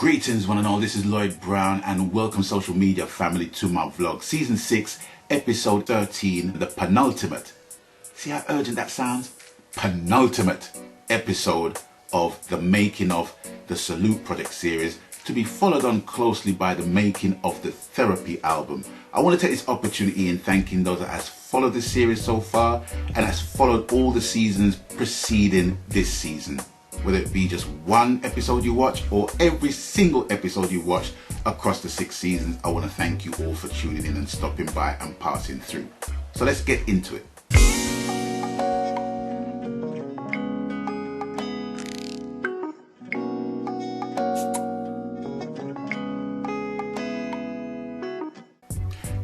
Greetings one and all, this is Lloyd Brown and welcome social media family to my vlog. Season 6, episode 13, the penultimate. See how urgent that sounds? Penultimate episode of the making of the Salute Project series, to be followed on closely by the making of the Therapy album. I want to take this opportunity in thanking those that has followed this series so far and has followed all the seasons preceding this season. Whether it be just one episode you watch or every single episode you watch across the 6 seasons, I want to thank you all for tuning in and stopping by and passing through. So let's get into it.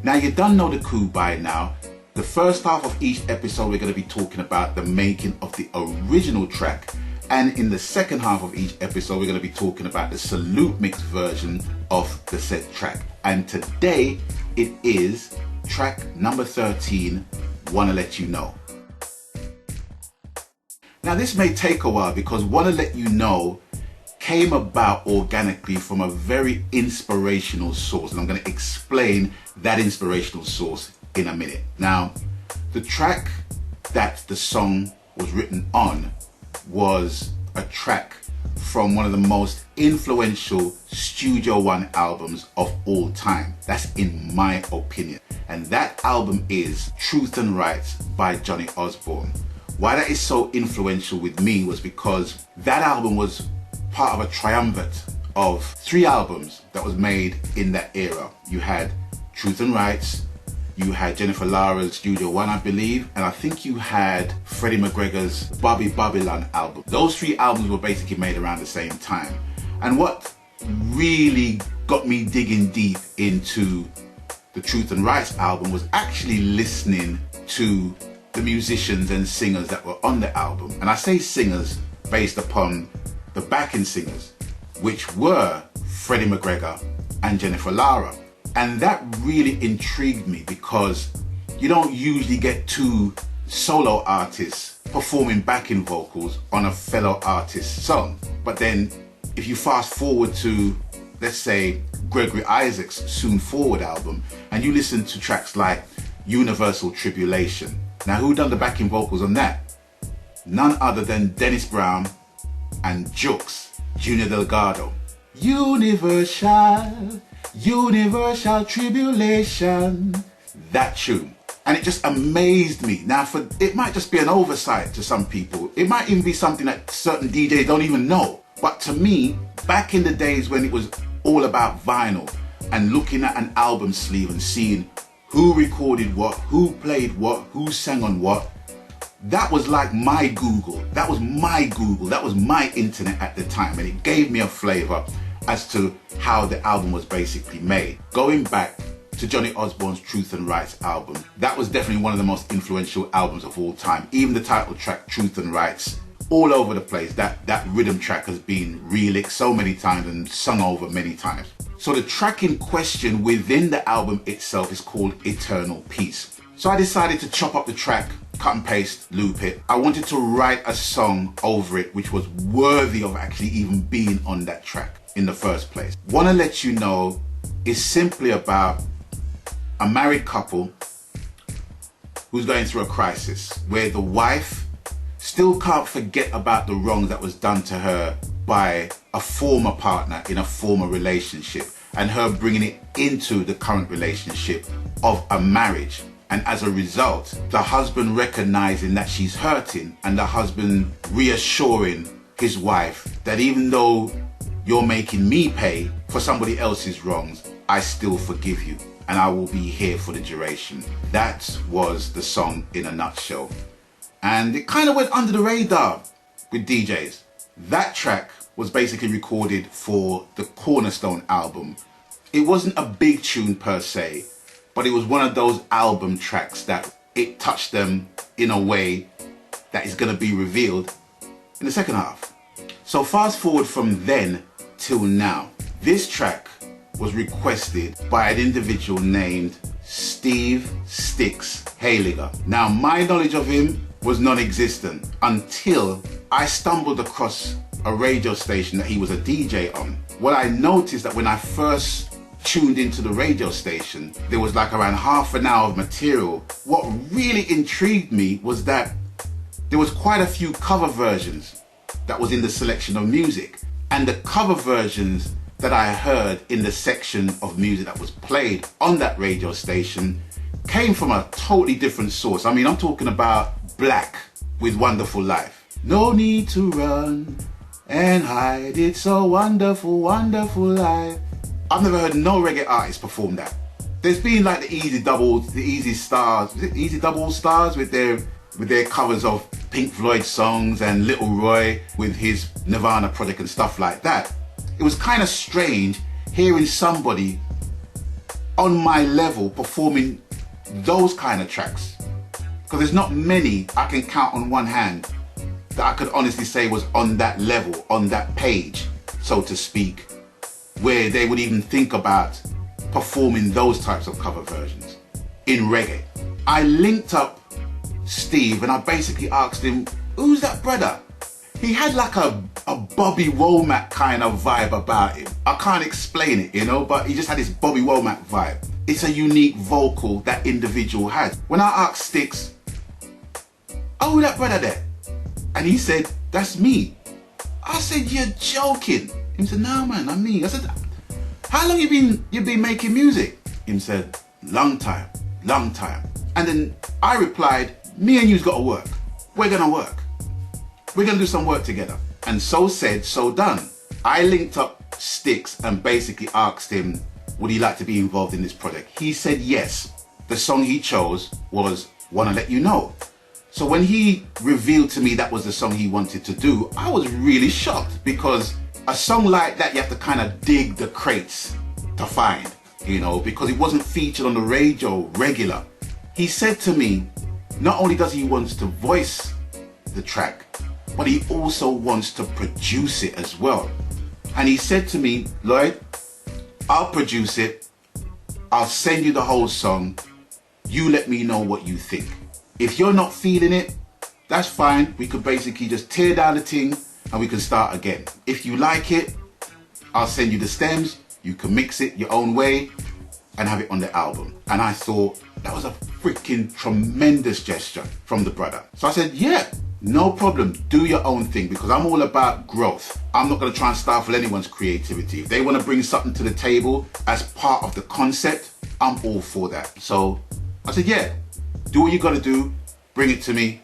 Now you done know the coup by now. The first half of each episode we're going to be talking about the making of the original track, and in the second half of each episode we're going to be talking about the Salute mix version of the said track. And today it is track number 13, Wanna Let You Know. Now this may take a while because Wanna Let You Know came about organically from a very inspirational source, and I'm going to explain that inspirational source in a minute. Now, the track that the song was written on was a track from one of the most influential Studio One albums of all time. That's in my opinion. And that album is Truth and Rights by Johnny Osborne. Why that is so influential with me was because that album was part of a triumvirate of 3 albums that was made in that era. You had Truth and Rights, you had Jennifer Lara's Studio One, I believe, and I think you had Freddie McGregor's Bobby Babylon album. Those 3 albums were basically made around the same time. And what really got me digging deep into the Truth and Rights album was actually listening to the musicians and singers that were on the album. And I say singers based upon the backing singers, which were Freddie McGregor and Jennifer Lara. And that really intrigued me because you don't usually get 2 solo artists performing backing vocals on a fellow artist's song. But then if you fast forward to, let's say, Gregory Isaac's Soon Forward album, and you listen to tracks like Universal Tribulation. Now who done the backing vocals on that? None other than Dennis Brown and Jux, Junior Delgado. Universal Tribulation, that tune. And it just amazed me. Now it might just be an oversight to some people. It might even be something that certain DJs don't even know. But to me, back in the days when it was all about vinyl and looking at an album sleeve and seeing who recorded what, who played what, who sang on what, that was like my Google. That was my Google. That was my internet at the time. And it gave me a flavor as to how the album was basically made. Going back to Johnny Osborne's Truth and Rights album, that was definitely one of the most influential albums of all time. Even the title track, Truth and Rights, all over the place. That rhythm track has been relicked so many times and sung over many times. So the track in question within the album itself is called Eternal Peace. So I decided to chop up the track, cut and paste, loop it. I wanted to write a song over it which was worthy of actually even being on that track in the first place. Wanna Let You Know is simply about a married couple who's going through a crisis where the wife still can't forget about the wrongs that was done to her by a former partner in a former relationship, and her bringing it into the current relationship of a marriage. And as a result, the husband recognizing that she's hurting, and the husband reassuring his wife that even though you're making me pay for somebody else's wrongs, I still forgive you and I will be here for the duration. That was the song in a nutshell. And it kind of went under the radar with DJs. That track was basically recorded for the Cornerstone album. It wasn't a big tune per se, but it was one of those album tracks that it touched them in a way that is going to be revealed in the second half. So fast forward from then till now, this track was requested by an individual named Steve Sticks Hayliger. Now my knowledge of him was non-existent until I stumbled across a radio station that he was a DJ on. What I noticed that when I first tuned into the radio station, there was like around half an hour of material. What really intrigued me was that there was quite a few cover versions that was in the selection of music. And the cover versions that I heard in the section of music that was played on that radio station came from a totally different source. I mean, I'm talking about Black with Wonderful Life. No need to run and hide, it's a wonderful, wonderful life. I've never heard no reggae artist perform that. There's been like the Easy Double Stars with their covers of Pink Floyd songs and Little Roy with his Nirvana project and stuff like that. It was kind of strange hearing somebody on my level performing those kind of tracks, because there's not many I can count on one hand that I could honestly say was on that level, on that page, so to speak, where they would even think about performing those types of cover versions in reggae. I linked up Steve and I basically asked him, who's that brother? He had like a Bobby Womack kind of vibe about him. I can't explain it, you know, but he just had this Bobby Womack vibe. It's a unique vocal that individual has. When I asked Sticks, oh, that brother there? And he said, that's me. I said, you're joking. He said, no man, I'm me. I said, how long you been making music? He said, long time. And then I replied, me and you's got to work. We're gonna work. We're gonna do some work together. And so said, so done. I linked up Sticks and basically asked him, would he like to be involved in this project? He said yes. The song he chose was Wanna Let You Know. So when he revealed to me that was the song he wanted to do, I was really shocked, because a song like that you have to kind of dig the crates to find, you know, because it wasn't featured on the radio regular. He said to me, not only does he want to voice the track, but he also wants to produce it as well. And he said to me, Lloyd, I'll produce it, I'll send you the whole song, you let me know what you think. If you're not feeling it, that's fine, we could basically just tear down the thing and we can start again. If you like it, I'll send you the stems, you can mix it your own way and have it on the album. And I thought that was a freaking tremendous gesture from the brother. So I said, yeah, no problem, do your own thing, because I'm all about growth. I'm not gonna try and stifle anyone's creativity. If they wanna bring something to the table as part of the concept, I'm all for that. So I said, yeah, do what you gotta do, bring it to me,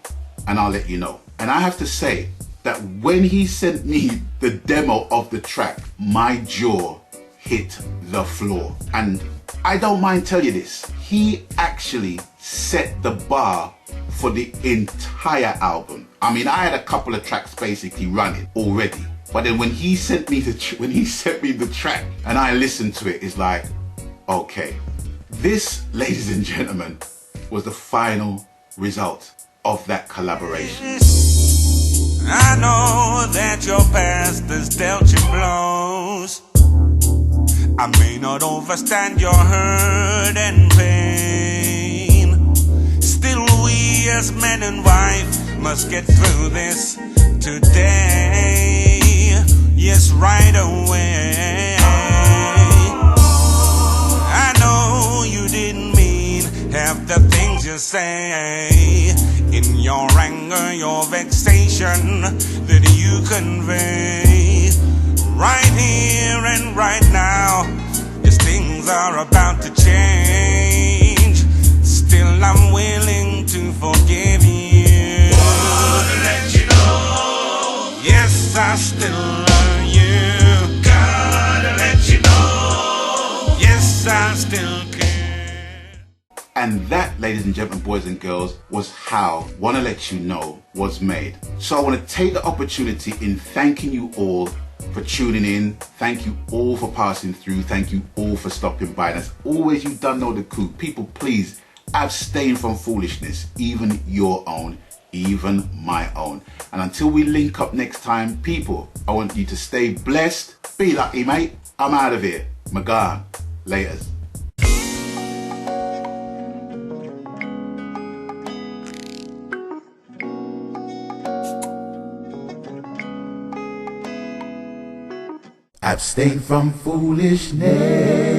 and I'll let you know. And I have to say that when he sent me the demo of the track, my jaw hit the floor. And I don't mind telling you this, he actually set the bar for the entire album. I mean, I had a couple of tracks basically running already, but then when he sent me the track and I listened to it, it's like, okay, this, ladies and gentlemen, was the final result of that collaboration. I know that your past has dealt you blows. I may not understand your hurt and pain. Still we as man and wife must get through this today. Yes, right away. I know you didn't mean half the things you say. In your anger, your vexation that you convey. Right here and right now, as things are about to change, still I'm willing to forgive you. Wanna let you know, yes, I still love you. Gotta let you know, yes, I still care. And that, ladies and gentlemen, boys and girls, was how Wanna Let You Know was made. So I want to take the opportunity in thanking you all for tuning in. Thank you all for passing through. Thank you all for stopping by. And as always, you done know the coup. People, please abstain from foolishness, even your own, even my own. And until we link up next time, people, I want you to stay blessed. Be lucky, mate. I'm out of here. Magan. Laters. Abstain from foolishness.